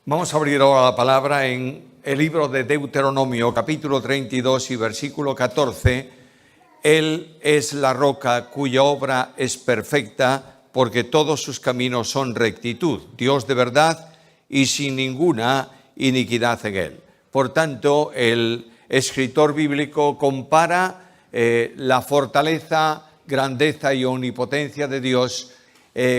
Vamos a abrir ahora la palabra en el libro de Deuteronomio, capítulo 32 y versículo 14. Él es la roca cuya obra es perfecta, porque todos sus caminos son rectitud, Dios de verdad y sin ninguna iniquidad en él. Por tanto, el escritor bíblico compara la fortaleza, grandeza y omnipotencia de Dios,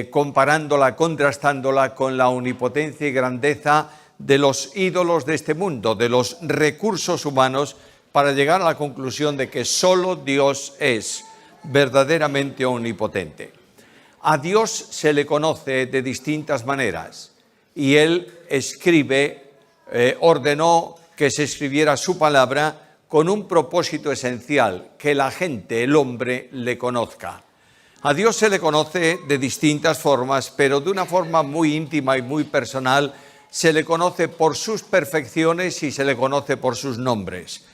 comparándola, contrastándola con la omnipotencia y grandeza de los ídolos de este mundo, de los recursos humanos, para llegar a la conclusión de que solo Dios es verdaderamente omnipotente. A Dios se le conoce de distintas maneras y Él ordenó que se escribiera su palabra con un propósito esencial, que la gente, el hombre, le conozca. A Dios se le conoce de distintas formas, pero de una forma muy íntima y muy personal. Se le conoce por sus perfecciones y se le conoce por sus nombres.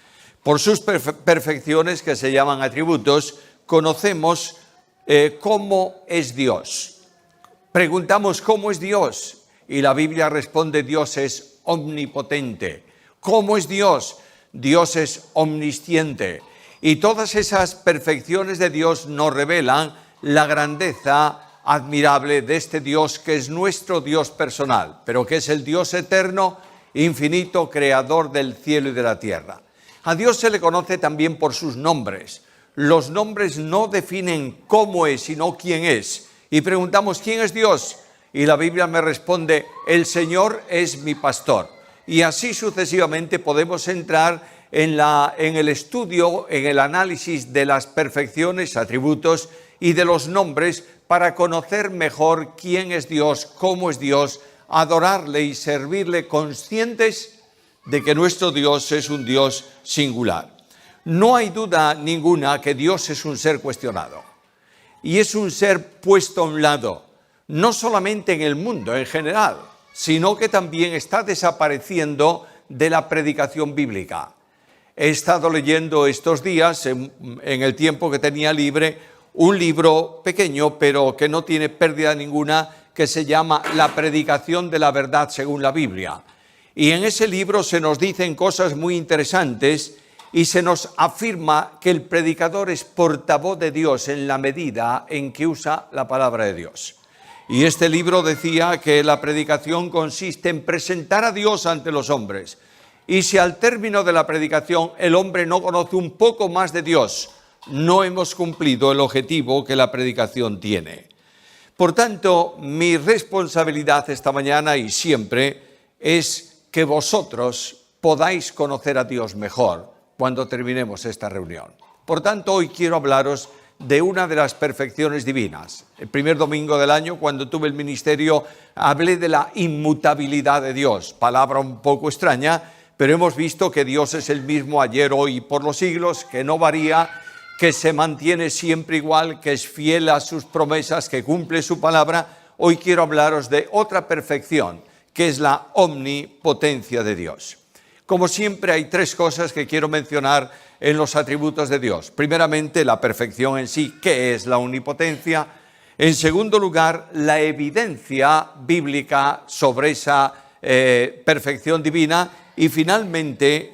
Por sus perfecciones, que se llaman atributos, conocemos cómo es Dios. Preguntamos cómo es Dios y la Biblia responde: Dios es omnipotente. ¿Cómo es Dios? Dios es omnisciente. Y todas esas perfecciones de Dios nos revelan la grandeza admirable de este Dios, que es nuestro Dios personal, pero que es el Dios eterno, infinito, creador del cielo y de la tierra. A Dios se le conoce también por sus nombres. Los nombres no definen cómo es, sino quién es. Y preguntamos: ¿quién es Dios? Y la Biblia me responde: el Señor es mi pastor. Y así sucesivamente podemos entrar en el estudio, en el análisis de las perfecciones, atributos y de los nombres, para conocer mejor quién es Dios, cómo es Dios, adorarle y servirle, conscientes de que nuestro Dios es un Dios singular. No hay duda ninguna que Dios es un ser cuestionado y es un ser puesto a un lado, no solamente en el mundo en general, sino que también está desapareciendo de la predicación bíblica. He estado leyendo estos días, en el tiempo que tenía libre, un libro pequeño, pero que no tiene pérdida ninguna, que se llama La predicación de la verdad según la Biblia. Y en ese libro se nos dicen cosas muy interesantes y se nos afirma que el predicador es portavoz de Dios en la medida en que usa la palabra de Dios. Y este libro decía que la predicación consiste en presentar a Dios ante los hombres. Y si al término de la predicación el hombre no conoce un poco más de Dios, no hemos cumplido el objetivo que la predicación tiene. Por tanto, mi responsabilidad esta mañana y siempre es que vosotros podáis conocer a Dios mejor cuando terminemos esta reunión. Por tanto, hoy quiero hablaros de una de las perfecciones divinas. El primer domingo del año, cuando tuve el ministerio, hablé de la inmutabilidad de Dios, palabra un poco extraña, pero hemos visto que Dios es el mismo ayer, hoy y por los siglos, que no varía, que se mantiene siempre igual, que es fiel a sus promesas, que cumple su palabra. Hoy quiero hablaros de otra perfección, que es la omnipotencia de Dios. Como siempre, hay tres cosas que quiero mencionar en los atributos de Dios. Primeramente, la perfección en sí, ¿qué es la omnipotencia? En segundo lugar, la evidencia bíblica sobre esa perfección divina. Y finalmente,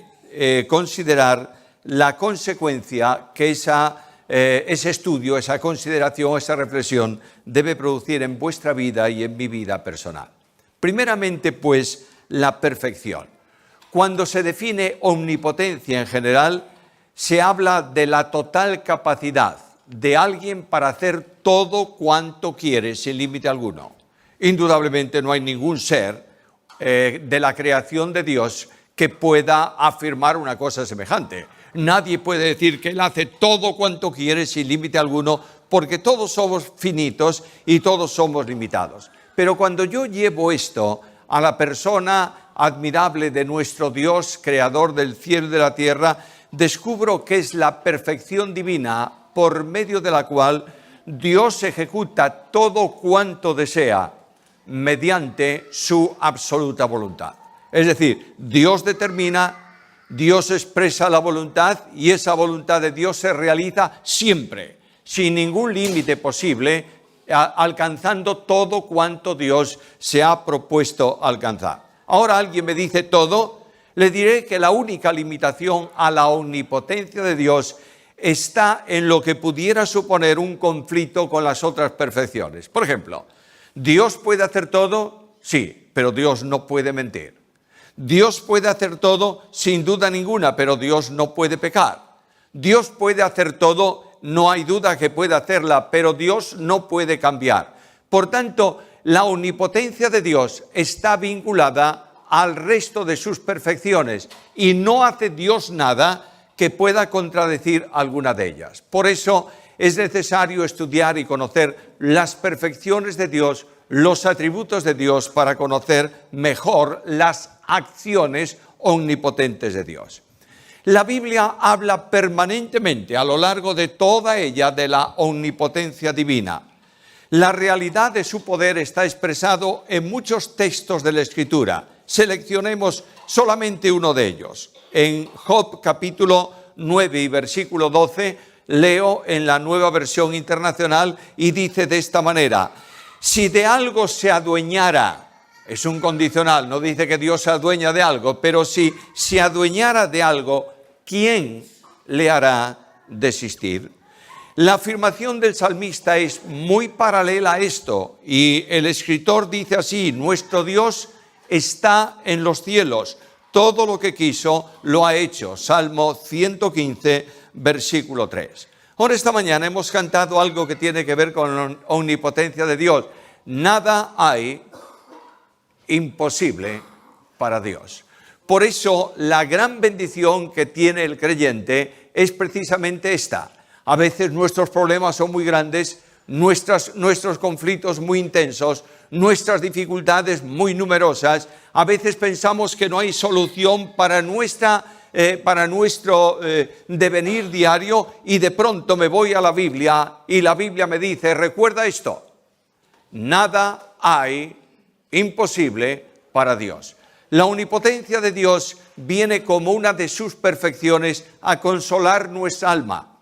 considerar la consecuencia que ese estudio, esa consideración, esa reflexión debe producir en vuestra vida y en mi vida personal. Primeramente, pues, la perfección. Cuando se define omnipotencia en general, se habla de la total capacidad de alguien para hacer todo cuanto quiere sin límite alguno. Indudablemente no hay ningún ser de la creación de Dios que pueda afirmar una cosa semejante. Nadie puede decir que Él hace todo cuanto quiere sin límite alguno, porque todos somos finitos y todos somos limitados. Pero cuando yo llevo esto a la persona admirable de nuestro Dios, creador del cielo y de la tierra, descubro que es la perfección divina por medio de la cual Dios ejecuta todo cuanto desea mediante su absoluta voluntad. Es decir, Dios determina, Dios expresa la voluntad y esa voluntad de Dios se realiza siempre, sin ningún límite posible, alcanzando todo cuanto Dios se ha propuesto alcanzar. Ahora alguien me dice todo, le diré que la única limitación a la omnipotencia de Dios está en lo que pudiera suponer un conflicto con las otras perfecciones. Por ejemplo, ¿Dios puede hacer todo? Sí, pero Dios no puede mentir. Dios puede hacer todo sin duda ninguna, pero Dios no puede pecar. Dios puede hacer todo, no hay duda que puede hacerla, pero Dios no puede cambiar. Por tanto, la omnipotencia de Dios está vinculada al resto de sus perfecciones y no hace Dios nada que pueda contradecir alguna de ellas. Por eso es necesario estudiar y conocer las perfecciones de Dios, los atributos de Dios, para conocer mejor las acciones omnipotentes de Dios. La Biblia habla permanentemente a lo largo de toda ella de la omnipotencia divina. La realidad de su poder está expresado en muchos textos de la Escritura. Seleccionemos solamente uno de ellos. En Job capítulo 9 y versículo 12, leo en la Nueva Versión Internacional y dice de esta manera: si de algo se adueñara, es un condicional, no dice que Dios se adueña de algo, pero si se adueñara de algo, ¿quién le hará desistir? La afirmación del salmista es muy paralela a esto, y el escritor dice así: nuestro Dios está en los cielos, todo lo que quiso lo ha hecho. Salmo 115, versículo 3. Ahora, esta mañana hemos cantado algo que tiene que ver con la omnipotencia de Dios. Nada hay imposible para Dios. Por eso, la gran bendición que tiene el creyente es precisamente esta. A veces nuestros problemas son muy grandes, nuestros conflictos muy intensos, nuestras dificultades muy numerosas. A veces pensamos que no hay solución para nuestro devenir diario, y de pronto me voy a la Biblia y la Biblia me dice: recuerda esto, nada hay imposible para Dios. La omnipotencia de Dios viene como una de sus perfecciones a consolar nuestra alma,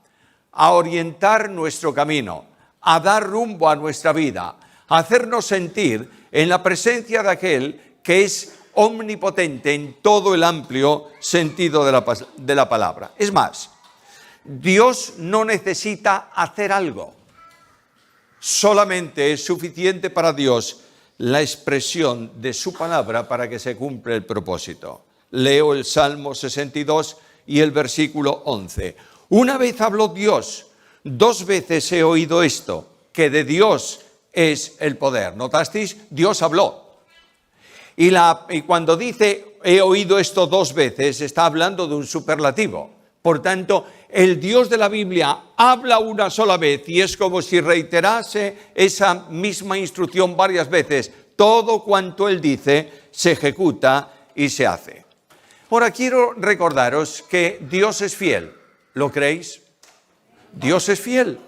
a orientar nuestro camino, a dar rumbo a nuestra vida, a hacernos sentir en la presencia de aquel que es omnipotente en todo el amplio sentido de la palabra. Es más, Dios no necesita hacer algo. Solamente es suficiente para Dios la expresión de su palabra para que se cumpla el propósito. Leo el Salmo 62 y el versículo 11. Una vez habló Dios, 2 veces he oído esto, que de Dios es el poder. ¿Notasteis? Dios habló. Y cuando dice he oído esto 2 veces, está hablando de un superlativo. Por tanto, el Dios de la Biblia habla una sola vez y es como si reiterase esa misma instrucción varias veces. Todo cuanto Él dice se ejecuta y se hace. Ahora quiero recordaros que Dios es fiel. ¿Lo creéis? Dios es fiel.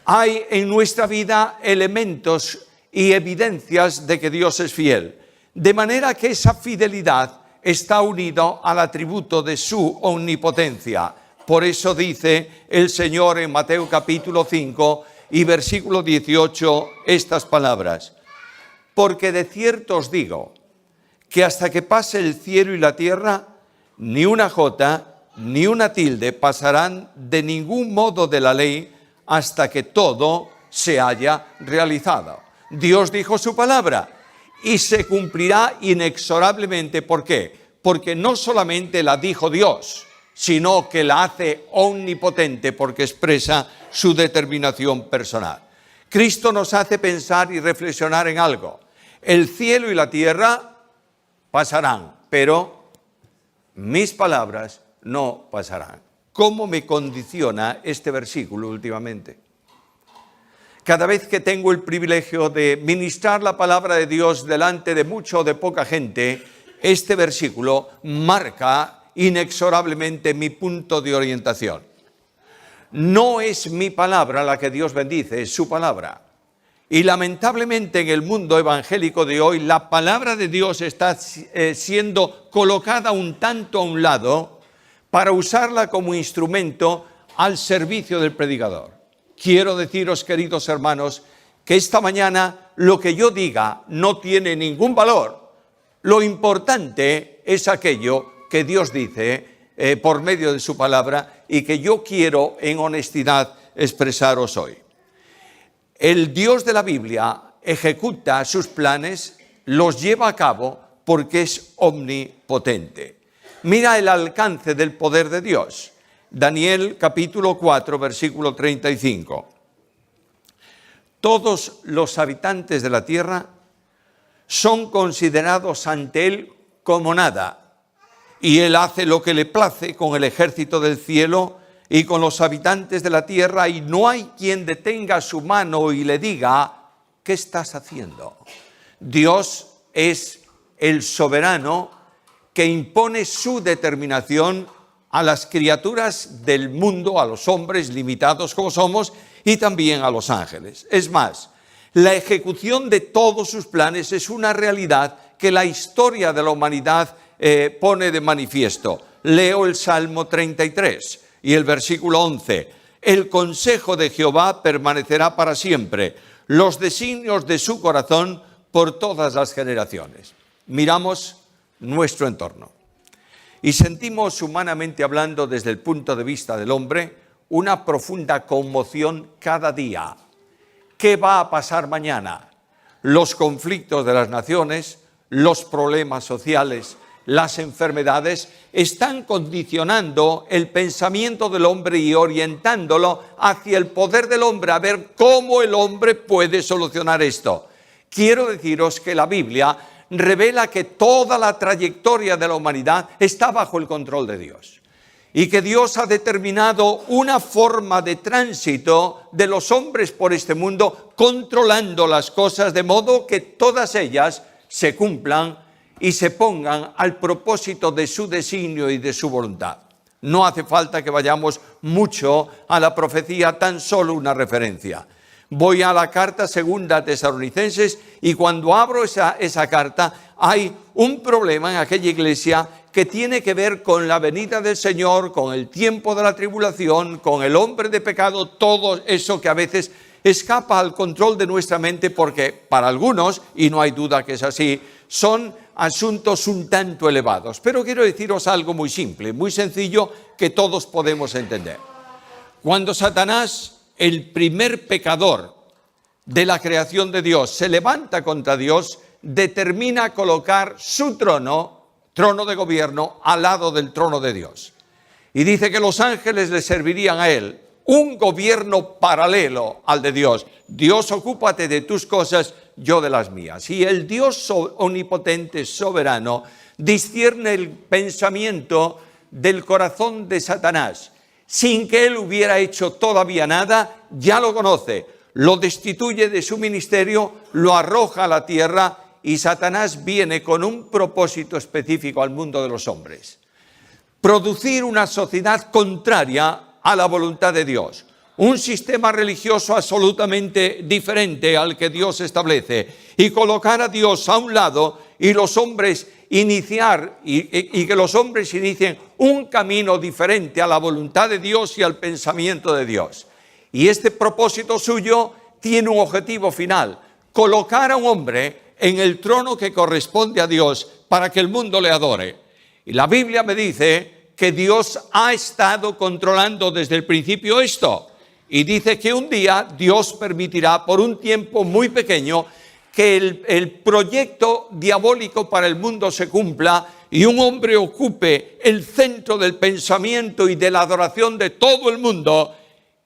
Hay en nuestra vida elementos y evidencias de que Dios es fiel. De manera que esa fidelidad está unida al atributo de su omnipotencia. Por eso dice el Señor en Mateo capítulo 5 y versículo 18 estas palabras: porque de cierto os digo que hasta que pase el cielo y la tierra, ni una jota ni una tilde pasarán de ningún modo de la ley hasta que todo se haya realizado. Dios dijo su palabra y se cumplirá inexorablemente. ¿Por qué? Porque no solamente la dijo Dios, sino que la hace omnipotente porque expresa su determinación personal. Cristo nos hace pensar y reflexionar en algo. El cielo y la tierra pasarán, pero mis palabras no pasarán. ¿Cómo me condiciona este versículo últimamente? Cada vez que tengo el privilegio de ministrar la palabra de Dios delante de mucha o de poca gente, este versículo marca inexorablemente mi punto de orientación. No es mi palabra la que Dios bendice, es su palabra. Y lamentablemente en el mundo evangélico de hoy, la palabra de Dios está siendo colocada un tanto a un lado para usarla como instrumento al servicio del predicador. Quiero deciros, queridos hermanos, que esta mañana lo que yo diga no tiene ningún valor, Lo importante es aquello que Dios dice por medio de su palabra y que yo quiero en honestidad expresaros hoy. El Dios de la Biblia ejecuta sus planes, los lleva a cabo porque es omnipotente. Mira el alcance del poder de Dios. Daniel capítulo 4, versículo 35. Todos los habitantes de la tierra son considerados ante él como nada, y él hace lo que le place con el ejército del cielo y con los habitantes de la tierra, y no hay quien detenga su mano y le diga, ¿qué estás haciendo? Dios es el soberano que impone su determinación a las criaturas del mundo, a los hombres limitados como somos, y también a los ángeles. Es más, la ejecución de todos sus planes es una realidad que la historia de la humanidad pone de manifiesto. Leo el Salmo 33 y el versículo 11. El consejo de Jehová permanecerá para siempre, los designios de su corazón por todas las generaciones. Miramos nuestro entorno y sentimos, humanamente hablando, desde el punto de vista del hombre, una profunda conmoción cada día. ¿Qué va a pasar mañana? Los conflictos de las naciones, los problemas sociales, las enfermedades están condicionando el pensamiento del hombre y orientándolo hacia el poder del hombre, a ver cómo el hombre puede solucionar esto. Quiero deciros que la Biblia revela que toda la trayectoria de la humanidad está bajo el control de Dios y que Dios ha determinado una forma de tránsito de los hombres por este mundo, controlando las cosas de modo que todas ellas se cumplan y se pongan al propósito de su designio y de su voluntad. No hace falta que vayamos mucho a la profecía, tan solo una referencia. Voy a la carta segunda a Tesalonicenses y cuando abro esa carta hay un problema en aquella iglesia que tiene que ver con la venida del Señor, con el tiempo de la tribulación, con el hombre de pecado, todo eso que a veces escapa al control de nuestra mente porque para algunos, y no hay duda que es así, son asuntos un tanto elevados. Pero quiero deciros algo muy simple, muy sencillo, que todos podemos entender. Cuando Satanás, el primer pecador de la creación de Dios, se levanta contra Dios, determina colocar su trono de gobierno, al lado del trono de Dios. Y dice que los ángeles le servirían a él, un gobierno paralelo al de Dios. Dios, ocúpate de tus cosas, yo de las mías. Y el Dios omnipotente, soberano, discierne el pensamiento del corazón de Satanás. Sin que él hubiera hecho todavía nada, ya lo conoce, lo destituye de su ministerio, lo arroja a la tierra y Satanás viene con un propósito específico al mundo de los hombres. Producir una sociedad contraria a la voluntad de Dios. Un sistema religioso absolutamente diferente al que Dios establece y colocar a Dios a un lado y los hombres iniciar y que los hombres inicien un camino diferente a la voluntad de Dios y al pensamiento de Dios. Y este propósito suyo tiene un objetivo final: colocar a un hombre en el trono que corresponde a Dios para que el mundo le adore. Y la Biblia me dice que Dios ha estado controlando desde el principio esto. Y dice que un día Dios permitirá por un tiempo muy pequeño que el proyecto diabólico para el mundo se cumpla y un hombre ocupe el centro del pensamiento y de la adoración de todo el mundo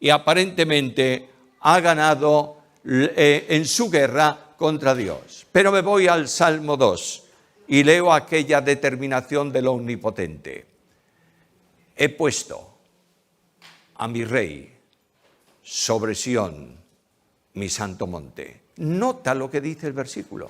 y aparentemente ha ganado en su guerra contra Dios. Pero me voy al Salmo 2 y leo aquella determinación del Omnipotente. He puesto a mi rey sobre Sión, mi santo monte. Nota lo que dice el versículo.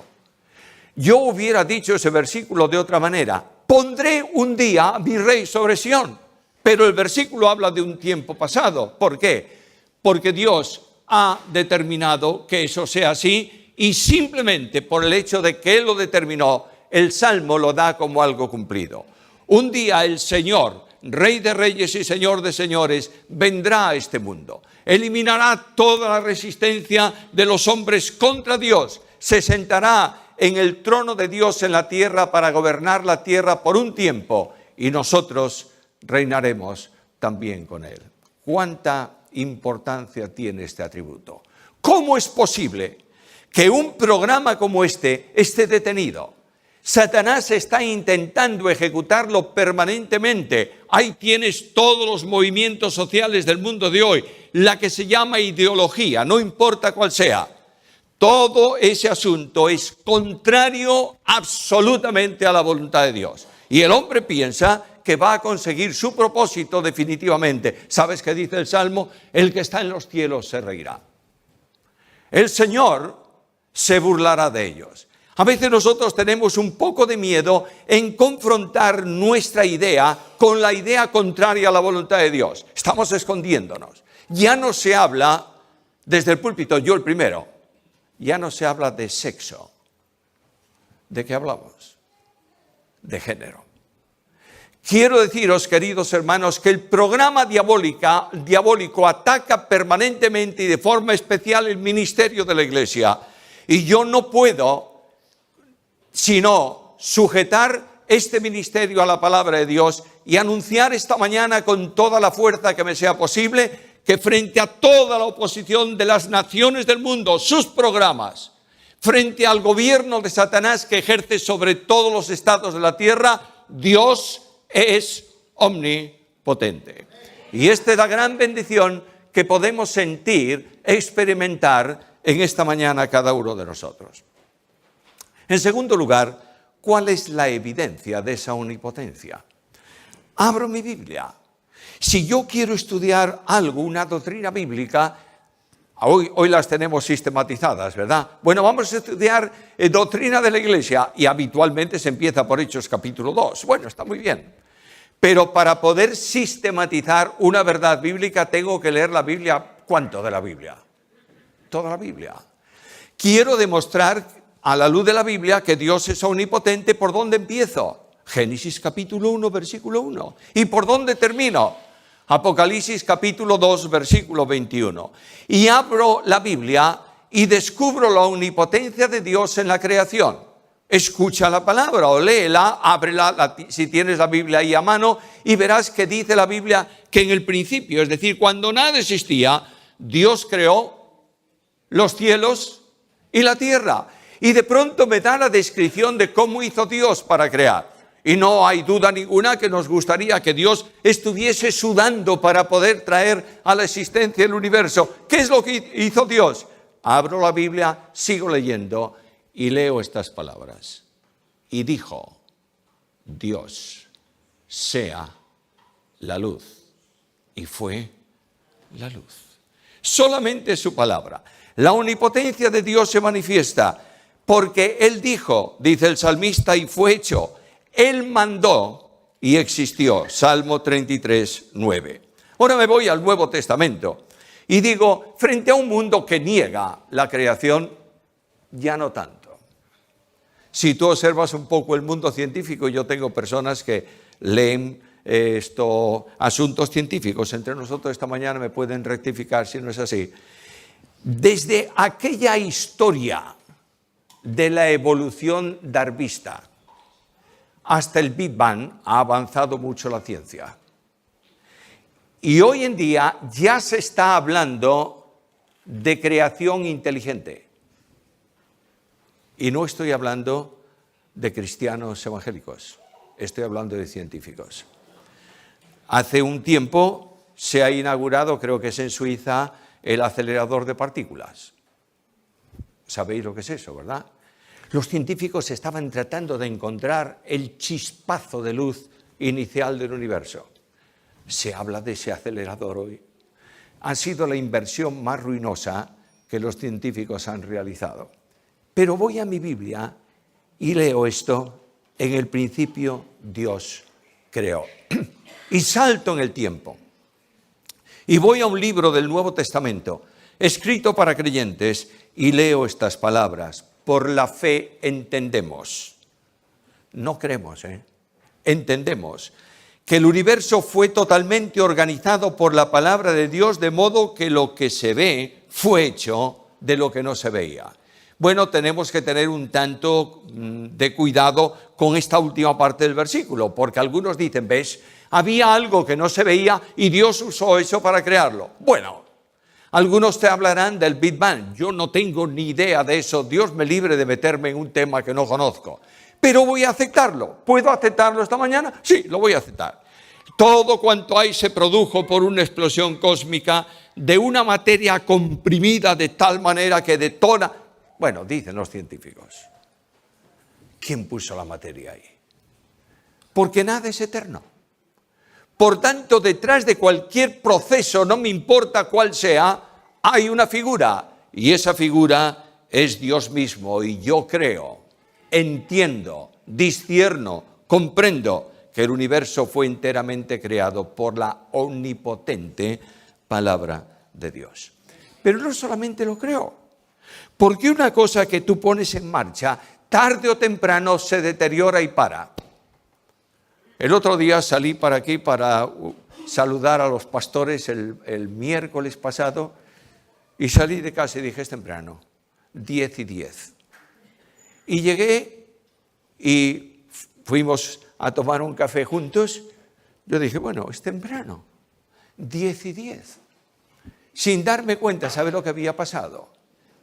Yo hubiera dicho ese versículo de otra manera. Pondré un día a mi rey sobre Sión. Pero el versículo habla de un tiempo pasado. ¿Por qué? Porque Dios ha determinado que eso sea así y simplemente por el hecho de que Él lo determinó, el Salmo lo da como algo cumplido. Un día el Señor, Rey de reyes y Señor de señores, vendrá a este mundo. Eliminará toda la resistencia de los hombres contra Dios. Se sentará en el trono de Dios en la tierra para gobernar la tierra por un tiempo y nosotros reinaremos también con él. ¿Cuánta importancia tiene este atributo? ¿Cómo es posible que un programa como este esté detenido? Satanás está intentando ejecutarlo permanentemente. Ahí tienes todos los movimientos sociales del mundo de hoy, la que se llama ideología, no importa cuál sea. Todo ese asunto es contrario absolutamente a la voluntad de Dios. Y el hombre piensa que va a conseguir su propósito definitivamente. ¿Sabes qué dice el Salmo? El que está en los cielos se reirá. El Señor se burlará de ellos. A veces nosotros tenemos un poco de miedo en confrontar nuestra idea con la idea contraria a la voluntad de Dios. Estamos escondiéndonos. Ya no se habla, desde el púlpito, yo el primero, ya no se habla de sexo. ¿De qué hablamos? De género. Quiero deciros, queridos hermanos, que el programa diabólico ataca permanentemente y de forma especial el ministerio de la Iglesia. Y yo no puedo sino sujetar este ministerio a la palabra de Dios y anunciar esta mañana con toda la fuerza que me sea posible que frente a toda la oposición de las naciones del mundo, sus programas, frente al gobierno de Satanás que ejerce sobre todos los estados de la tierra, Dios es omnipotente. Y esta es la gran bendición que podemos sentir, experimentar en esta mañana cada uno de nosotros. En segundo lugar, ¿cuál es la evidencia de esa omnipotencia? Abro mi Biblia. Si yo quiero estudiar algo, una doctrina bíblica, hoy las tenemos sistematizadas, ¿verdad? Bueno, vamos a estudiar doctrina de la Iglesia y habitualmente se empieza por Hechos capítulo 2. Bueno, está muy bien. Pero para poder sistematizar una verdad bíblica tengo que leer la Biblia. ¿Cuánto de la Biblia? Toda la Biblia. Quiero demostrar a la luz de la Biblia que Dios es omnipotente. ¿Por dónde empiezo? Génesis capítulo 1, versículo 1. ¿Y por dónde termino? Apocalipsis capítulo 2, versículo 21. Y abro la Biblia y descubro la omnipotencia de Dios en la creación. Escucha la palabra o léela, ábrela si tienes la Biblia ahí a mano y verás que dice la Biblia que en el principio, es decir, cuando nada existía, Dios creó los cielos y la tierra. Y de pronto me da la descripción de cómo hizo Dios para crear. Y no hay duda ninguna que nos gustaría que Dios estuviese sudando para poder traer a la existencia el universo. ¿Qué es lo que hizo Dios? Abro la Biblia, sigo leyendo y leo estas palabras. Y dijo, Dios, sea la luz. Y fue la luz. Solamente su palabra. La omnipotencia de Dios se manifiesta porque Él dijo, dice el salmista, y fue hecho. Él mandó y existió. Salmo 33, 9. Ahora me voy al Nuevo Testamento y digo, frente a un mundo que niega la creación, ya no tanto. Si tú observas un poco el mundo científico, yo tengo personas que leen asuntos científicos. Entre nosotros esta mañana me pueden rectificar si no es así. Desde aquella historia de la evolución darwinista hasta el Big Bang ha avanzado mucho la ciencia. Y hoy en día ya se está hablando de creación inteligente. Y no estoy hablando de cristianos evangélicos, estoy hablando de científicos. Hace un tiempo se ha inaugurado, creo que es en Suiza, el acelerador de partículas. Sabéis lo que es eso, ¿verdad? Los científicos estaban tratando de encontrar el chispazo de luz inicial del universo. Se habla de ese acelerador hoy. Ha sido la inversión más ruinosa que los científicos han realizado. Pero voy a mi Biblia y leo esto. En el principio Dios creó. Y salto en el tiempo. Y voy a un libro del Nuevo Testamento, escrito para creyentes, y leo estas palabras. Por la fe entendemos. No creemos, entendemos que el universo fue totalmente organizado por la palabra de Dios, de modo que lo que se ve fue hecho de lo que no se veía. Bueno, tenemos que tener un tanto de cuidado con esta última parte del versículo, porque algunos dicen, ¿ves? Había algo que no se veía y Dios usó eso para crearlo. Bueno, algunos te hablarán del Big Bang. Yo no tengo ni idea de eso. Dios me libre de meterme en un tema que no conozco. Pero voy a aceptarlo. ¿Puedo aceptarlo esta mañana? Sí, lo voy a aceptar. Todo cuanto hay se produjo por una explosión cósmica de una materia comprimida de tal manera que detona. Bueno, dicen los científicos. ¿Quién puso la materia ahí? Porque nada es eterno. Por tanto, detrás de cualquier proceso, no me importa cuál sea, hay una figura. Y esa figura es Dios mismo. Y yo creo, entiendo, discierno, comprendo que el universo fue enteramente creado por la omnipotente palabra de Dios. Pero no solamente lo creo, porque una cosa que tú pones en marcha, tarde o temprano se deteriora y para. El otro día salí para aquí para saludar a los pastores el miércoles pasado y salí de casa y dije, es temprano, 10:10. Y llegué y fuimos a tomar un café juntos. Yo dije, bueno, es temprano, 10:10. Sin darme cuenta, ¿sabe lo que había pasado?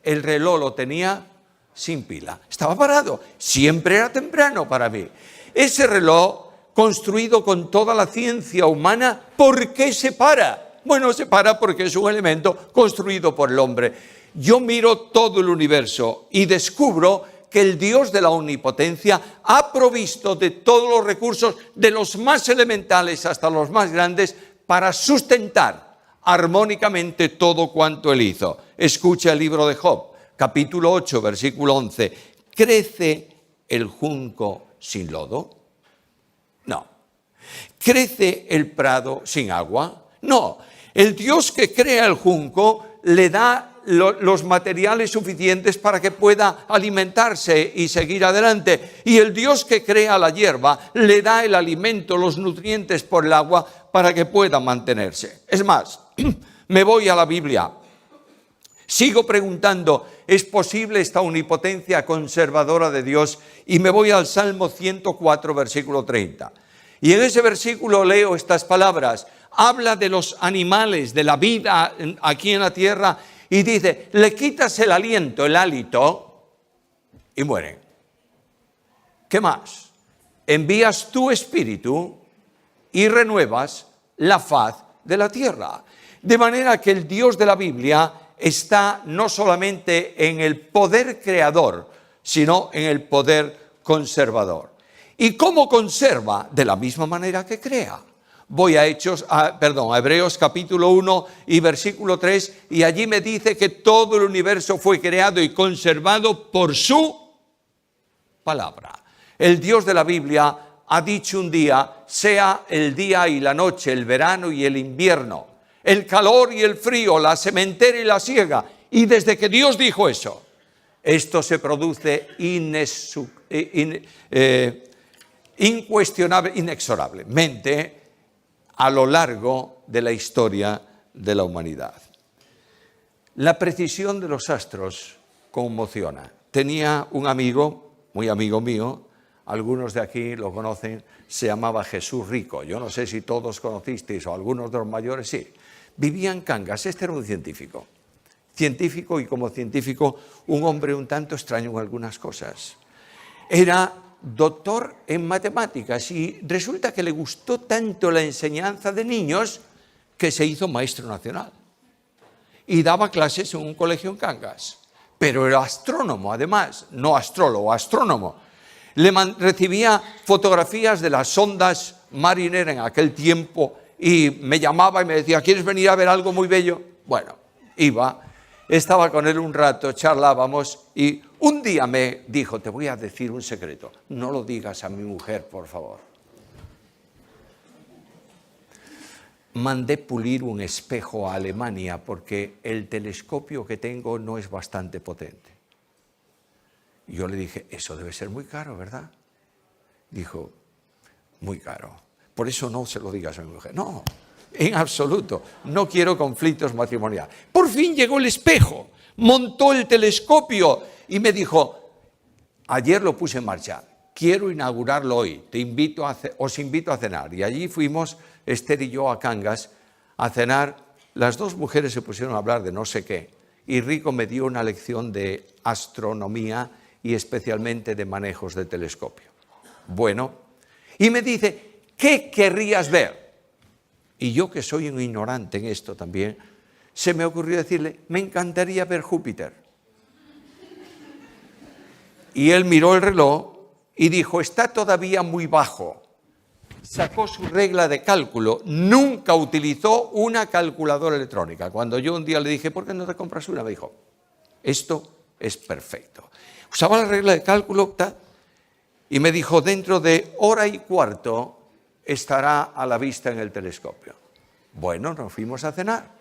El reloj lo tenía sin pila, estaba parado, siempre era temprano para mí. Ese reloj, construido con toda la ciencia humana, ¿por qué se para? Bueno, se para porque es un elemento construido por el hombre. Yo miro todo el universo y descubro que el Dios de la omnipotencia ha provisto de todos los recursos, de los más elementales hasta los más grandes, para sustentar armónicamente todo cuanto Él hizo. Escucha el libro de Job, capítulo 8, versículo 11. ¿Crece el junco sin lodo? No. ¿Crece el prado sin agua? No. El Dios que crea el junco le da los materiales suficientes para que pueda alimentarse y seguir adelante. Y el Dios que crea la hierba le da el alimento, los nutrientes por el agua para que pueda mantenerse. Es más, me voy a la Biblia. Sigo preguntando, ¿es posible esta omnipotencia conservadora de Dios? Y me voy al Salmo 104, versículo 30. Y en ese versículo leo estas palabras. Habla de los animales, de la vida aquí en la tierra, y dice, le quitas el aliento, el hálito, y mueren. ¿Qué más? Envías tu espíritu y renuevas la faz de la tierra. De manera que el Dios de la Biblia está no solamente en el poder creador, sino en el poder conservador. ¿Y cómo conserva? De la misma manera que crea. Voy a Hebreos capítulo 1 y versículo 3, y allí me dice que todo el universo fue creado y conservado por su palabra. El Dios de la Biblia ha dicho un día, sea el día y la noche, el verano y el invierno, el calor y el frío, la sementera y la siega. Y desde que Dios dijo eso, esto se produce inexorablemente a lo largo de la historia de la humanidad. La precisión de los astros conmociona. Tenía un amigo, muy amigo mío, algunos de aquí lo conocen, se llamaba Jesús Rico. Yo no sé si todos conocisteis o algunos de los mayores, sí. Vivía en Cangas, este era un científico. Científico, y como científico un hombre un tanto extraño en algunas cosas. Era doctor en matemáticas y resulta que le gustó tanto la enseñanza de niños que se hizo maestro nacional. Y daba clases en un colegio en Cangas. Pero era astrónomo, además, no astrólogo, astrónomo. Recibía fotografías de las sondas Mariner en aquel tiempo y me llamaba y me decía, ¿quieres venir a ver algo muy bello? Bueno, iba, estaba con él un rato, charlábamos y un día me dijo, te voy a decir un secreto, no lo digas a mi mujer, por favor. Mandé pulir un espejo a Alemania porque el telescopio que tengo no es bastante potente. Y yo le dije, eso debe ser muy caro, ¿verdad? Dijo, muy caro. Por eso no se lo digas a mi mujer. No, En absoluto. No quiero conflictos matrimoniales. Por fin llegó el espejo, montó el telescopio y me dijo, ayer lo puse en marcha, quiero inaugurarlo hoy, os invito a cenar. Y allí fuimos, Esther y yo, a Cangas, a cenar. Las dos mujeres se pusieron a hablar de no sé qué. Y Rico me dio una lección de astronomía y especialmente de manejos de telescopio. Bueno, y me dice, ¿qué querrías ver? Y yo, que soy un ignorante en esto también, se me ocurrió decirle, me encantaría ver Júpiter. Y él miró el reloj y dijo, está todavía muy bajo. Sacó su regla de cálculo, nunca utilizó una calculadora electrónica. Cuando yo un día le dije, ¿por qué no te compras una? Me dijo, esto es perfecto. Usaba la regla de cálculo y me dijo, dentro de hora y cuarto estará a la vista en el telescopio. Bueno, nos fuimos a cenar,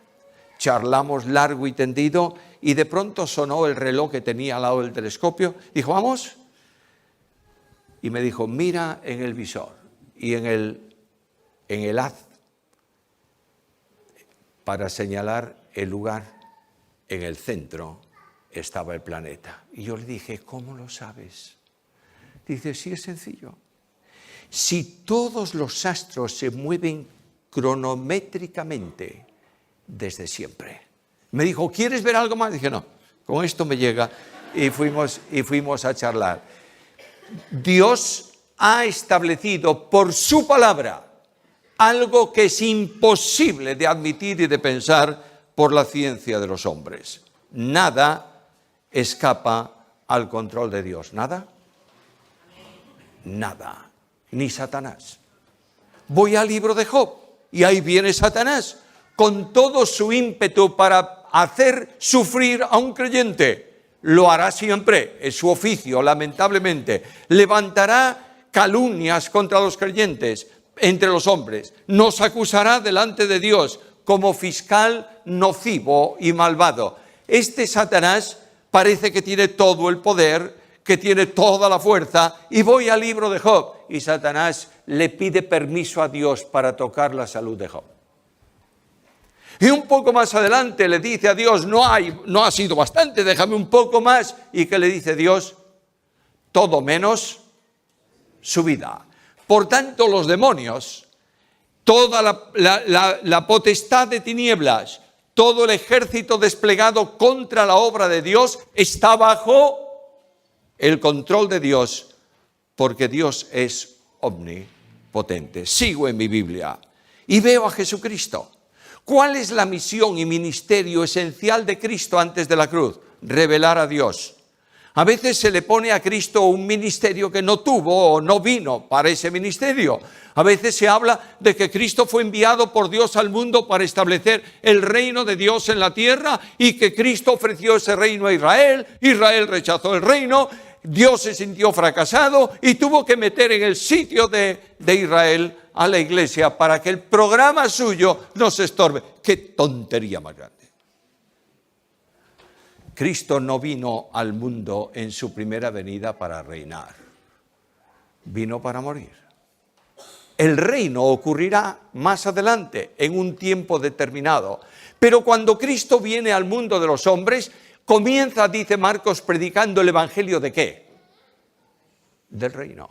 charlamos largo y tendido y de pronto sonó el reloj que tenía al lado del telescopio. Dijo, vamos. Y me dijo, mira en el visor y en el haz para señalar el lugar. En el centro estaba el planeta. Y yo le dije, ¿cómo lo sabes? Dice, sí, es sencillo. Si todos los astros se mueven cronométricamente desde siempre. Me dijo, ¿quieres ver algo más? Dije, no, con esto me llega. Y fuimos a charlar. Dios ha establecido por su palabra algo que es imposible de admitir y de pensar por la ciencia de los hombres. Nada escapa al control de Dios. ¿Nada? Nada. Ni Satanás. Voy al libro de Job y ahí viene Satanás con todo su ímpetu para hacer sufrir a un creyente. Lo hará siempre, es su oficio, lamentablemente. Levantará calumnias contra los creyentes entre los hombres. Nos acusará delante de Dios como fiscal nocivo y malvado. Este Satanás parece que tiene todo el poder, que tiene toda la fuerza, y voy al libro de Job, y Satanás le pide permiso a Dios para tocar la salud de Job. Y un poco más adelante le dice a Dios, no ha sido bastante, déjame un poco más. ¿Y qué le dice Dios? Todo menos su vida. Por tanto, los demonios, toda la potestad de tinieblas, todo el ejército desplegado contra la obra de Dios está bajo el control de Dios, porque Dios es omnipotente. Sigo en mi Biblia y veo a Jesucristo. ¿Cuál es la misión y ministerio esencial de Cristo antes de la cruz? Revelar a Dios. A veces se le pone a Cristo un ministerio que no tuvo o no vino para ese ministerio. A veces se habla de que Cristo fue enviado por Dios al mundo para establecer el reino de Dios en la tierra y que Cristo ofreció ese reino a Israel. Israel rechazó el reino, Dios se sintió fracasado y tuvo que meter en el sitio de Israel a la iglesia para que el programa suyo no se estorbe. ¡Qué tontería más grande! Cristo no vino al mundo en su primera venida para reinar. Vino para morir. El reino ocurrirá más adelante, en un tiempo determinado. Pero cuando Cristo viene al mundo de los hombres, comienza, dice Marcos, predicando el evangelio ¿de qué? Del reino.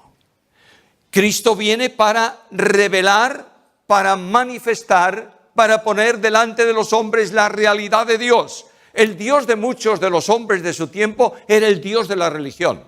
Cristo viene para revelar, para manifestar, para poner delante de los hombres la realidad de Dios. El Dios de muchos de los hombres de su tiempo era el Dios de la religión,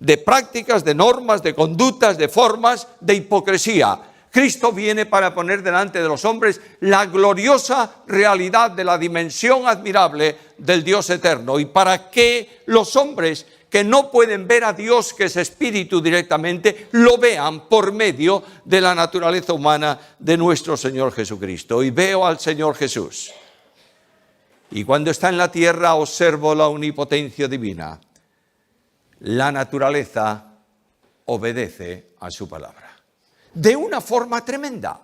de prácticas, de normas, de conductas, de formas, de hipocresía. Cristo viene para poner delante de los hombres la gloriosa realidad de la dimensión admirable del Dios eterno y para que los hombres que no pueden ver a Dios, que es espíritu directamente, lo vean por medio de la naturaleza humana de nuestro Señor Jesucristo. Y veo al Señor Jesús. Y cuando está en la tierra observo la omnipotencia divina. La naturaleza obedece a su palabra. De una forma tremenda.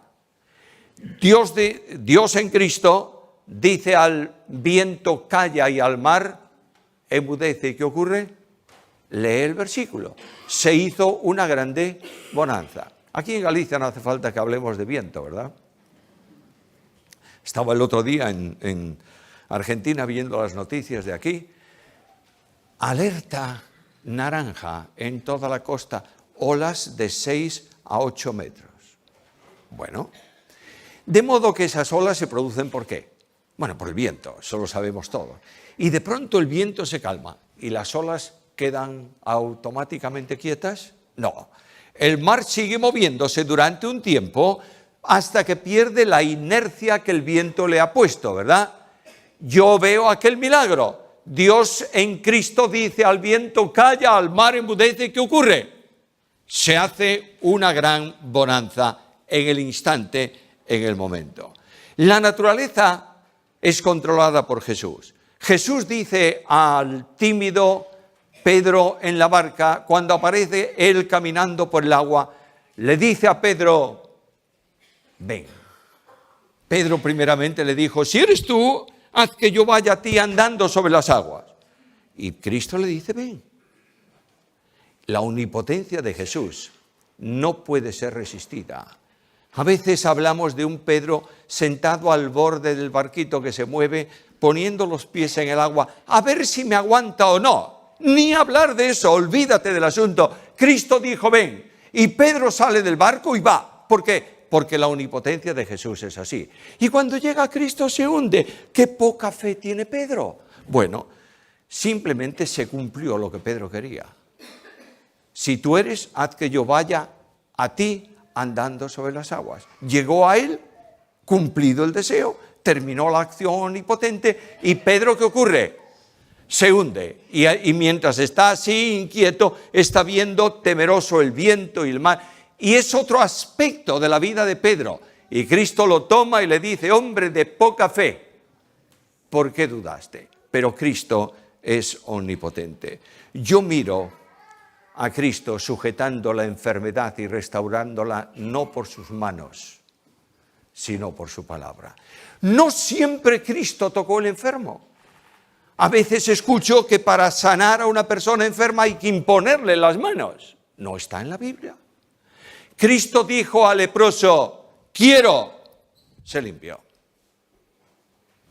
Dios en Cristo dice al viento calla y al mar enmudece. ¿Qué ocurre? Lee el versículo. Se hizo una grande bonanza. Aquí en Galicia no hace falta que hablemos de viento, ¿verdad? Estaba el otro día en Argentina viendo las noticias de aquí. Alerta naranja en toda la costa, olas de 6 a 8 metros. Bueno, de modo que esas olas se producen ¿por qué? Bueno, por el viento, eso lo sabemos todos. Y de pronto el viento se calma y las olas quedan automáticamente quietas. No, el mar sigue moviéndose durante un tiempo hasta que pierde la inercia que el viento le ha puesto, ¿verdad? Yo veo aquel milagro. Dios en Cristo dice al viento, calla, al mar enmudece. ¿Qué ocurre? Se hace una gran bonanza en el instante, en el momento. La naturaleza es controlada por Jesús. Jesús dice al tímido Pedro en la barca, cuando aparece él caminando por el agua, le dice a Pedro, ven. Pedro primeramente le dijo, si eres tú, haz que yo vaya a ti andando sobre las aguas. Y Cristo le dice, ven. La omnipotencia de Jesús no puede ser resistida. A veces hablamos de un Pedro sentado al borde del barquito que se mueve, poniendo los pies en el agua, a ver si me aguanta o no. Ni hablar de eso, olvídate del asunto. Cristo dijo, ven. Y Pedro sale del barco y va. ¿Por qué? Porque la omnipotencia de Jesús es así. Y cuando llega a Cristo se hunde. ¿Qué poca fe tiene Pedro? Bueno, simplemente se cumplió lo que Pedro quería. Si tú eres, haz que yo vaya a ti andando sobre las aguas. Llegó a él, cumplido el deseo, terminó la acción omnipotente y Pedro, ¿qué ocurre? Se hunde. Y mientras está así, inquieto, está viendo temeroso el viento y el mar. Y es otro aspecto de la vida de Pedro. Y Cristo lo toma y le dice, hombre de poca fe, ¿por qué dudaste? Pero Cristo es omnipotente. Yo miro a Cristo sujetando la enfermedad y restaurándola no por sus manos, sino por su palabra. No siempre Cristo tocó al enfermo. A veces escucho que para sanar a una persona enferma hay que imponerle las manos. No está en la Biblia. Cristo dijo al leproso, quiero, se limpió.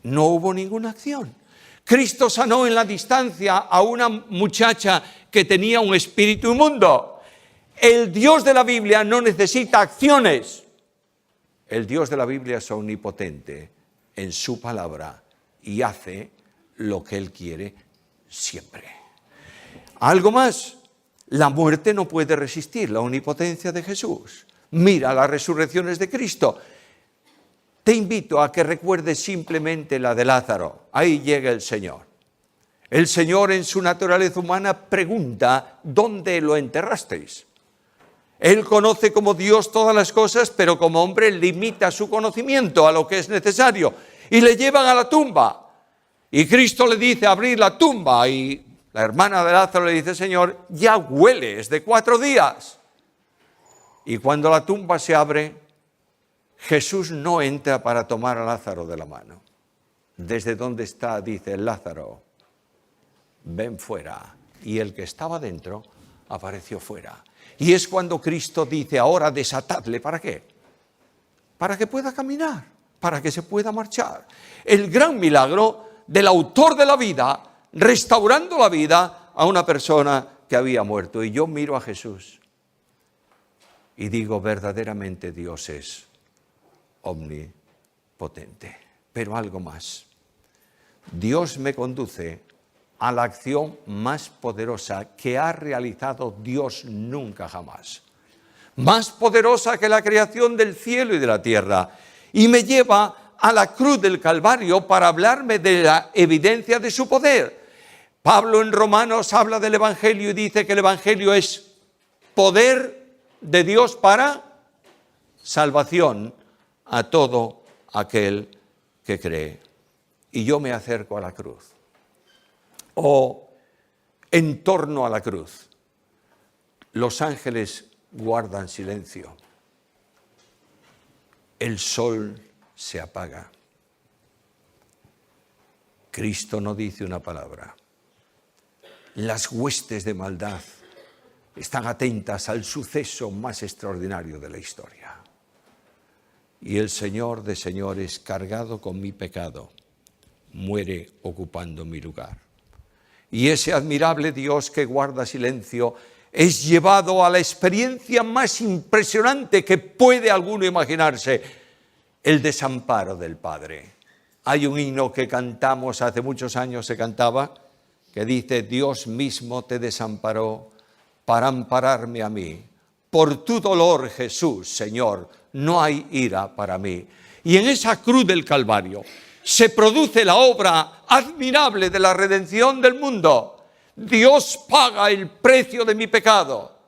No hubo ninguna acción. Cristo sanó en la distancia a una muchacha que tenía un espíritu inmundo. El Dios de la Biblia no necesita acciones. El Dios de la Biblia es omnipotente en su palabra y hace lo que Él quiere siempre. Algo más. La muerte no puede resistir la omnipotencia de Jesús. Mira las resurrecciones de Cristo. Te invito a que recuerdes simplemente la de Lázaro. Ahí llega el Señor. El Señor en su naturaleza humana pregunta, ¿dónde lo enterrasteis? Él conoce como Dios todas las cosas, pero como hombre limita su conocimiento a lo que es necesario. Y le llevan a la tumba. Y Cristo le dice, abrid la tumba. Y la hermana de Lázaro le dice, Señor, ya huele, es de 4 días. Y cuando la tumba se abre, Jesús no entra para tomar a Lázaro de la mano. Desde donde está, dice Lázaro, ven fuera. Y el que estaba dentro apareció fuera. Y es cuando Cristo dice, ahora desatadle, ¿para qué? Para que pueda caminar, para que se pueda marchar. El gran milagro del autor de la vida, restaurando la vida a una persona que había muerto. Y yo miro a Jesús y digo, verdaderamente Dios es omnipotente. Pero algo más. Dios me conduce a la acción más poderosa que ha realizado Dios nunca jamás. Más poderosa que la creación del cielo y de la tierra. Y me lleva a la cruz del Calvario para hablarme de la evidencia de su poder. Pablo en Romanos habla del Evangelio y dice que el Evangelio es poder de Dios para salvación a todo aquel que cree. Y yo me acerco a la cruz. O en torno a la cruz. Los ángeles guardan silencio. El sol se apaga. Cristo no dice una palabra. Las huestes de maldad están atentas al suceso más extraordinario de la historia. y el Señor de señores, cargado con mi pecado, muere ocupando mi lugar. Y ese admirable Dios que guarda silencio es llevado a la experiencia más impresionante que puede alguno imaginarse, el desamparo del Padre. Hay un himno que cantamos, hace muchos años se cantaba, que dice: Dios mismo te desamparó para ampararme a mí. Por tu dolor, Jesús, Señor, no hay ira para mí. Y en esa cruz del Calvario se produce la obra admirable de la redención del mundo. Dios paga el precio de mi pecado,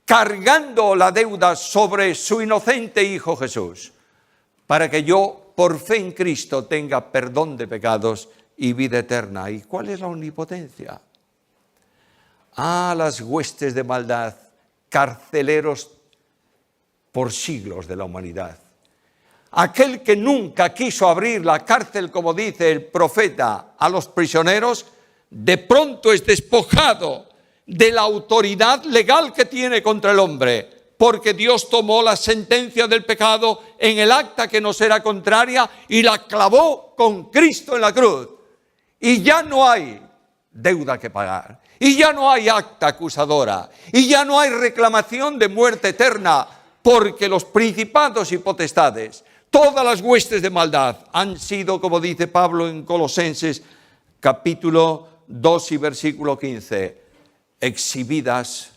cargando la deuda sobre su inocente Hijo Jesús, para que yo, por fe en Cristo, tenga perdón de pecados y vida eterna. ¿Y cuál es la omnipotencia? Las huestes de maldad, carceleros por siglos de la humanidad. Aquel que nunca quiso abrir la cárcel, como dice el profeta, a los prisioneros, de pronto es despojado de la autoridad legal que tiene contra el hombre, porque Dios tomó la sentencia del pecado en el acta que nos era contraria y la clavó con Cristo en la cruz. Y ya no hay deuda que pagar, y ya no hay acta acusadora, y ya no hay reclamación de muerte eterna, porque los principados y potestades, todas las huestes de maldad, han sido, como dice Pablo en Colosenses, capítulo 2 y versículo 15, exhibidas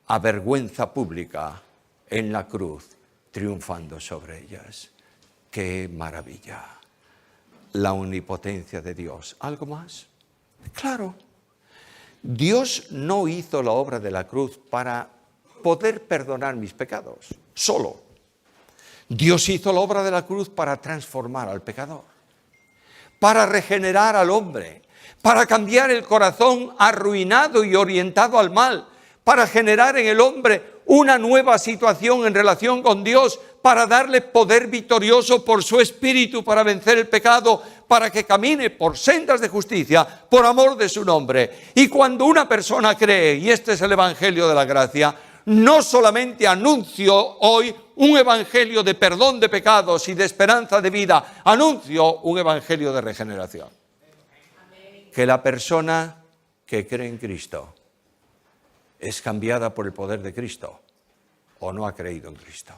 a vergüenza pública en la cruz, triunfando sobre ellas. ¡Qué maravilla! La omnipotencia de Dios. ¿Algo más? Claro. Dios no hizo la obra de la cruz para poder perdonar mis pecados, solo. Dios hizo la obra de la cruz para transformar al pecador, para regenerar al hombre, para cambiar el corazón arruinado y orientado al mal, para generar en el hombre una nueva situación en relación con Dios, para darle poder victorioso por su espíritu para vencer el pecado, para que camine por sendas de justicia, por amor de su nombre. Y cuando una persona cree, y este es el Evangelio de la gracia, no solamente anuncio hoy un evangelio de perdón de pecados y de esperanza de vida, anuncio un evangelio de regeneración. Que la persona que cree en Cristo es cambiada por el poder de Cristo o no ha creído en Cristo.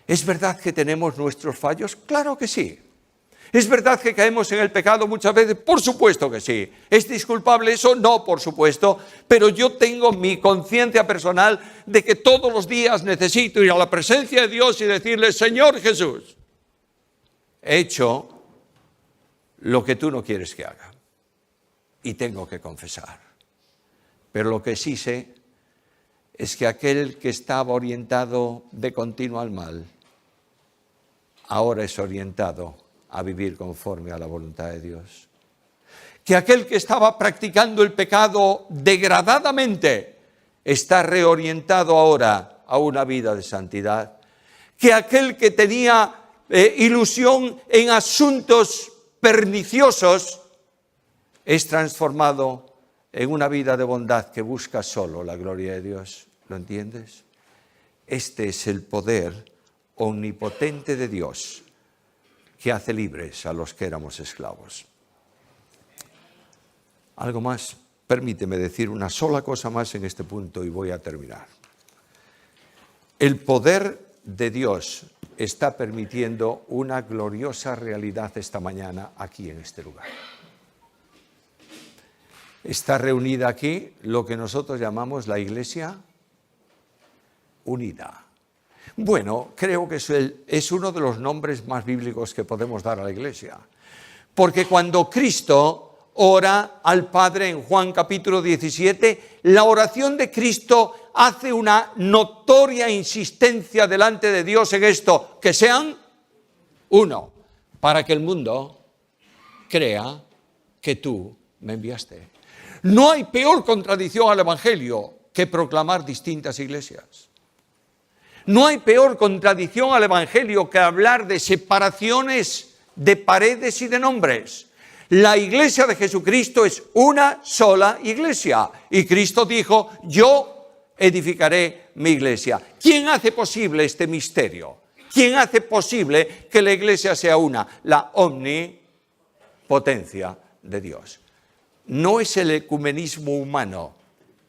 ¿Es verdad que tenemos nuestros fallos? Claro que sí. ¿Es verdad que caemos en el pecado muchas veces? Por supuesto que sí. ¿Es disculpable eso? No, por supuesto. Pero yo tengo mi conciencia personal de que todos los días necesito ir a la presencia de Dios y decirle: Señor Jesús, he hecho lo que tú no quieres que haga. Y tengo que confesar. Pero lo que sí sé es que aquel que estaba orientado de continuo al mal, ahora es orientado a vivir conforme a la voluntad de Dios. Que aquel que estaba practicando el pecado degradadamente está reorientado ahora a una vida de santidad. Que aquel que tenía ilusión en asuntos perniciosos es transformado en una vida de bondad que busca solo la gloria de Dios. ¿Lo entiendes? Este es el poder omnipotente de Dios que hace libres a los que éramos esclavos. Algo más, permíteme decir una sola cosa más en este punto y voy a terminar. El poder de Dios está permitiendo una gloriosa realidad esta mañana aquí en este lugar. Está reunida aquí lo que nosotros llamamos la Iglesia Unida. Bueno, creo que es uno de los nombres más bíblicos que podemos dar a la Iglesia. Porque cuando Cristo ora al Padre en Juan capítulo 17, la oración de Cristo hace una notoria insistencia delante de Dios en esto: que sean uno, para que el mundo crea que tú me enviaste. No hay peor contradicción al Evangelio que proclamar distintas iglesias. No hay peor contradicción al Evangelio que hablar de separaciones de paredes y de nombres. La iglesia de Jesucristo es una sola iglesia. Y Cristo dijo: yo edificaré mi iglesia. ¿Quién hace posible este misterio? ¿Quién hace posible que la Iglesia sea una? La omnipotencia de Dios. No es el ecumenismo humano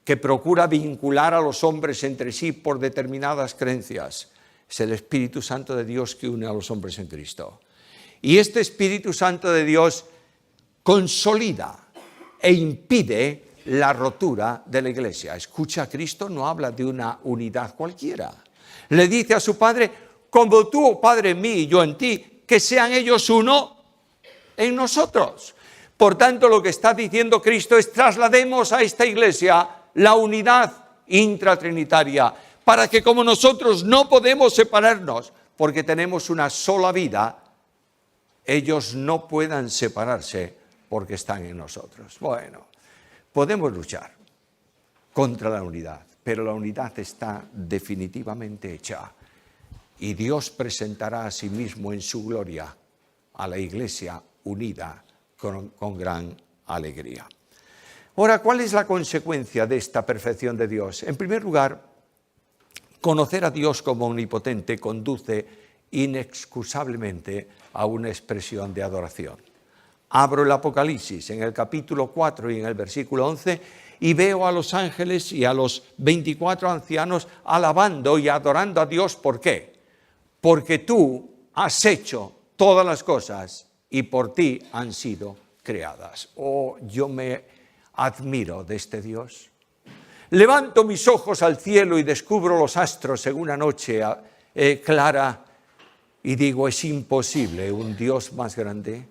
que procura vincular a los hombres entre sí por determinadas creencias. Es el Espíritu Santo de Dios que une a los hombres en Cristo. Y este Espíritu Santo de Dios consolida e impide la rotura de la Iglesia. Escucha, Cristo no habla de una unidad cualquiera. Le dice a su Padre, como tú, oh Padre, en mí y yo en ti, que sean ellos uno en nosotros. Por tanto, lo que está diciendo Cristo es traslademos a esta Iglesia la unidad intratrinitaria, para que como nosotros no podemos separarnos, porque tenemos una sola vida, ellos no puedan separarse porque están en nosotros. Bueno, podemos luchar contra la unidad, pero la unidad está definitivamente hecha. Y Dios presentará a sí mismo en su gloria a la Iglesia unida con gran alegría. Ahora, ¿cuál es la consecuencia de esta perfección de Dios? En primer lugar, conocer a Dios como omnipotente conduce inexcusablemente a una expresión de adoración. Abro el Apocalipsis en el capítulo 4 y en el versículo 11 y veo a los ángeles y a los 24 ancianos alabando y adorando a Dios. ¿Por qué? Porque tú has hecho todas las cosas y por ti han sido creadas. Oh, yo me admiro de este Dios. Levanto mis ojos al cielo y descubro los astros en una noche clara y digo, es imposible un Dios más grande.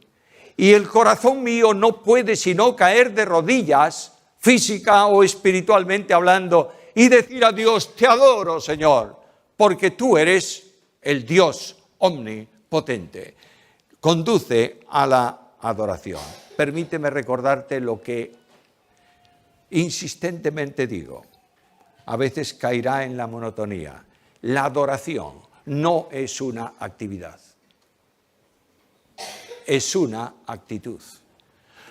Y el corazón mío no puede sino caer de rodillas, física o espiritualmente hablando, y decir a Dios, te adoro, Señor, porque tú eres el Dios omnipotente. Conduce a la adoración. Permíteme recordarte lo que insistentemente digo. A veces caerá en la monotonía. La adoración no es una actividad. Es una actitud.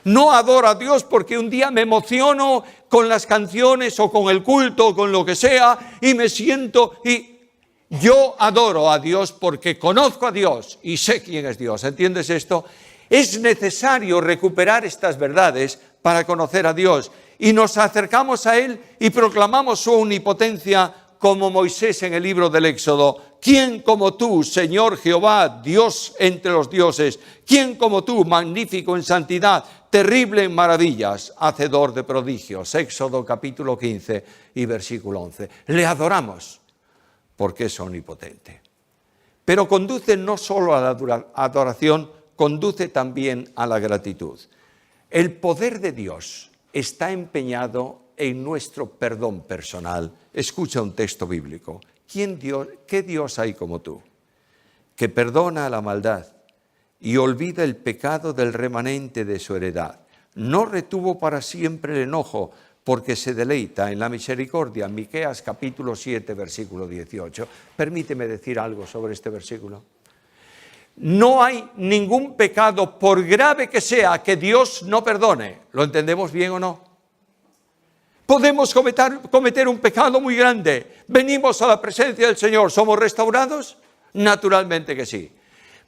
No adoro a Dios porque un día me emociono con las canciones o con el culto o con lo que sea y me siento y yo adoro a Dios porque conozco a Dios y sé quién es Dios. ¿Entiendes esto? Es necesario recuperar estas verdades para conocer a Dios y nos acercamos a Él y proclamamos su omnipotencia como Moisés en el libro del Éxodo. ¿Quién como tú, Señor Jehová, Dios entre los dioses? ¿Quién como tú, magnífico en santidad, terrible en maravillas, hacedor de prodigios? Éxodo capítulo 15 y versículo 11. Le adoramos porque es omnipotente. Pero conduce no solo a la adoración, conduce también a la gratitud. El poder de Dios está empeñado en nuestro perdón personal. Escucha un texto bíblico. ¿Qué Dios hay como tú? Que perdona la maldad y olvida el pecado del remanente de su heredad. No retuvo para siempre el enojo, porque se deleita en la misericordia. Miqueas capítulo 7, versículo 18. Permíteme decir algo sobre este versículo. No hay ningún pecado, por grave que sea, que Dios no perdone. ¿Lo entendemos bien o no? Podemos cometer un pecado muy grande. Venimos a la presencia del Señor. ¿Somos restaurados? Naturalmente que sí.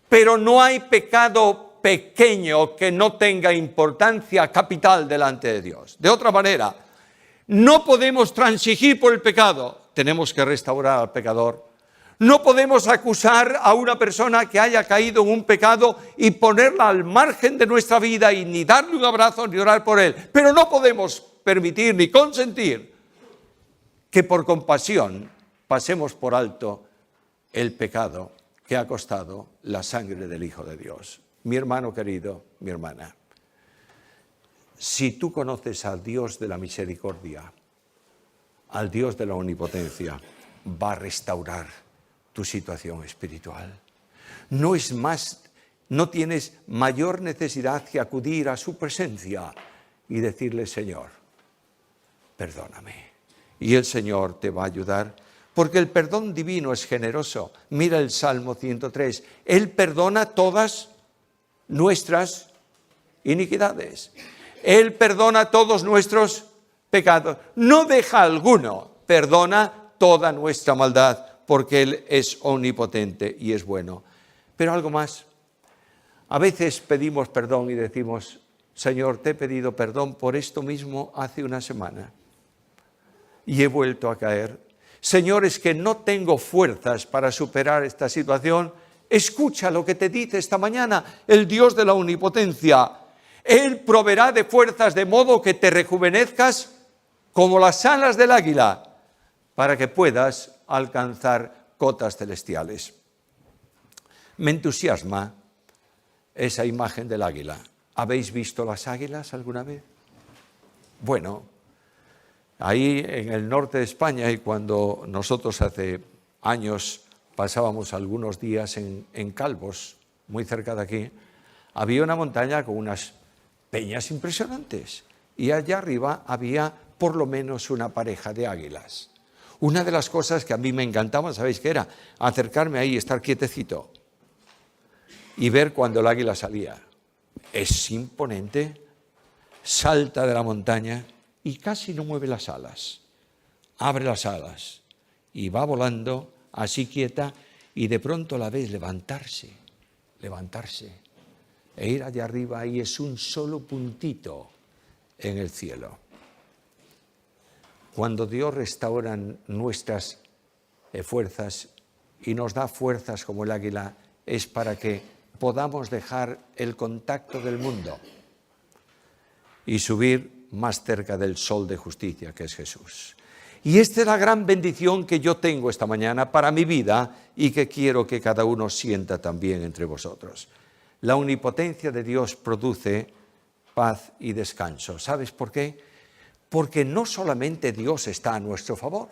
Pero no hay pecado pequeño que no tenga importancia capital delante de Dios. De otra manera, no podemos transigir por el pecado. Tenemos que restaurar al pecador. No podemos acusar a una persona que haya caído en un pecado y ponerla al margen de nuestra vida y ni darle un abrazo ni orar por él. Pero no podemos permitir ni consentir que por compasión pasemos por alto el pecado que ha costado la sangre del Hijo de Dios. Mi hermano querido, mi hermana, si tú conoces al Dios de la misericordia, al Dios de la omnipotencia, va a restaurar tu situación espiritual. No tienes mayor necesidad que acudir a su presencia y decirle, Señor, perdóname. Y el Señor te va a ayudar, porque el perdón divino es generoso. Mira el Salmo 103. Él perdona todas nuestras iniquidades. Él perdona todos nuestros pecados. No deja alguno. Perdona toda nuestra maldad. porque Él es omnipotente y es bueno. Pero algo más. A veces pedimos perdón y decimos, Señor, te he pedido perdón por esto mismo hace una semana y he vuelto a caer. Señor, es que no tengo fuerzas para superar esta situación. Escucha lo que te dice esta mañana el Dios de la omnipotencia. Él proveerá de fuerzas de modo que te rejuvenezcas como las alas del águila, para que puedas alcanzar cotas celestiales. Me entusiasma esa imagen del águila. ¿Habéis visto las águilas alguna vez? Bueno, ahí en el norte de España, y cuando nosotros hace años pasábamos algunos días en Calvos, muy cerca de aquí, había una montaña con unas peñas impresionantes y allá arriba había por lo menos una pareja de águilas. Una de las cosas que a mí me encantaba, ¿sabéis qué era? Acercarme ahí, estar quietecito y ver cuando el águila salía. Es imponente, salta de la montaña y casi no mueve las alas. Abre las alas y va volando así quieta y de pronto la ves levantarse e ir allá arriba y es un solo puntito en el cielo. Cuando Dios restaura nuestras fuerzas y nos da fuerzas como el águila, es para que podamos dejar el contacto del mundo y subir más cerca del sol de justicia que es Jesús. Y esta es la gran bendición que yo tengo esta mañana para mi vida y que quiero que cada uno sienta también entre vosotros. La omnipotencia de Dios produce paz y descanso. ¿Sabes por qué? Porque no solamente Dios está a nuestro favor,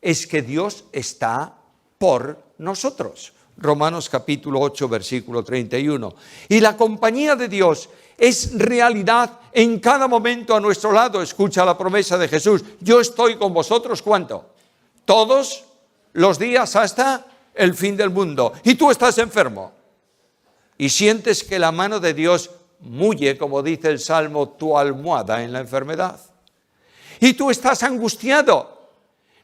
es que Dios está por nosotros. Romanos capítulo 8, versículo 31. Y la compañía de Dios es realidad en cada momento a nuestro lado. Escucha la promesa de Jesús. Yo estoy con vosotros, ¿cuánto? Todos los días hasta el fin del mundo. Y tú estás enfermo. Y sientes que la mano de Dios mulle, como dice el Salmo, tu almohada en la enfermedad. Y tú estás angustiado.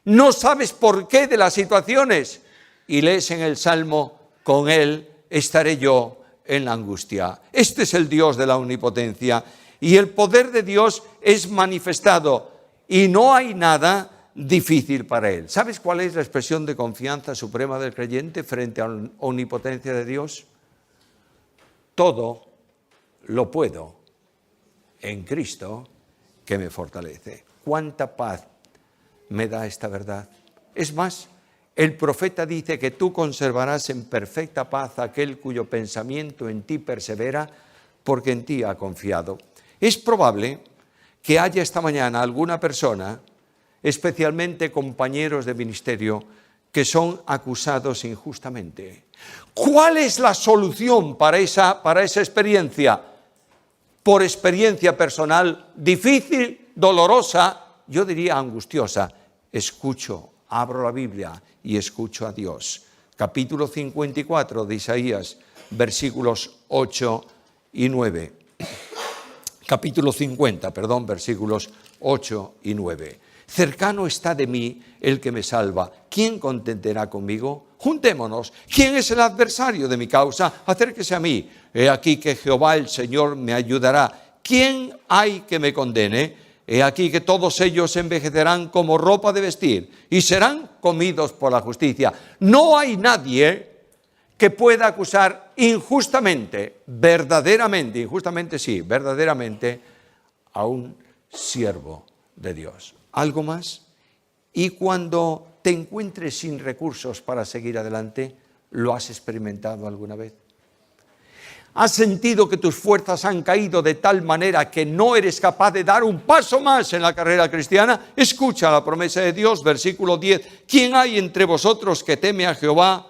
No sabes por qué de las situaciones. Y lees en el Salmo, con Él estaré yo en la angustia. Este es el Dios de la omnipotencia. Y el poder de Dios es manifestado. Y no hay nada difícil para Él. ¿Sabes cuál es la expresión de confianza suprema del creyente frente a la omnipotencia de Dios? Todo lo puedo en Cristo que me fortalece. ¿Cuánta paz me da esta verdad? Es más, el profeta dice que tú conservarás en perfecta paz aquel cuyo pensamiento en ti persevera, porque en ti ha confiado. Es probable que haya esta mañana alguna persona, especialmente compañeros de ministerio, que son acusados injustamente. ¿Cuál es la solución para esa experiencia? Por experiencia personal difícil, dolorosa, yo diría angustiosa. Escucho, abro la Biblia y escucho a Dios. Capítulo 54 de Isaías, versículos 8 y 9. Capítulo 50, versículos 8 y 9. Cercano está de mí el que me salva. ¿Quién contenderá conmigo? Juntémonos. ¿Quién es el adversario de mi causa? Acérquese a mí. He aquí que Jehová el Señor me ayudará. ¿Quién hay que me condene? He aquí que todos ellos envejecerán como ropa de vestir y serán comidos por la justicia. No hay nadie que pueda acusar injustamente, verdaderamente a un siervo de Dios. ¿Algo más? Y cuando te encuentres sin recursos para seguir adelante, ¿lo has experimentado alguna vez? ¿Has sentido que tus fuerzas han caído de tal manera que no eres capaz de dar un paso más en la carrera cristiana? Escucha la promesa de Dios, versículo 10. ¿Quién hay entre vosotros que teme a Jehová?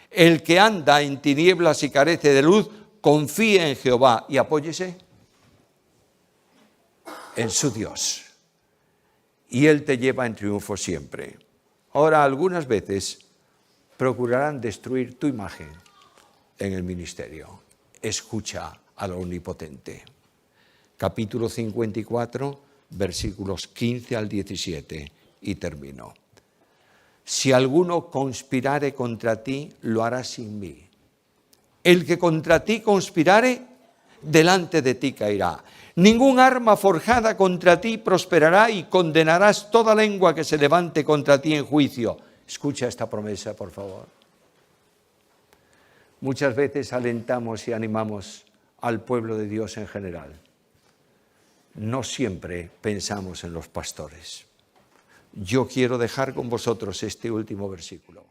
El que anda en tinieblas y carece de luz, confíe en Jehová y apóyese en su Dios. Y Él te lleva en triunfo siempre. Ahora, algunas veces procurarán destruir tu imagen en el ministerio. Escucha al Omnipotente. Capítulo 54, versículos 15 al 17, y termino. si alguno conspirare contra ti, lo hará sin mí. El que contra ti conspirare, delante de ti caerá. Ningún arma forjada contra ti prosperará y condenarás toda lengua que se levante contra ti en juicio. Escucha esta promesa, por favor. Muchas veces alentamos y animamos al pueblo de Dios en general. No siempre pensamos en los pastores. Yo quiero dejar con vosotros este último versículo.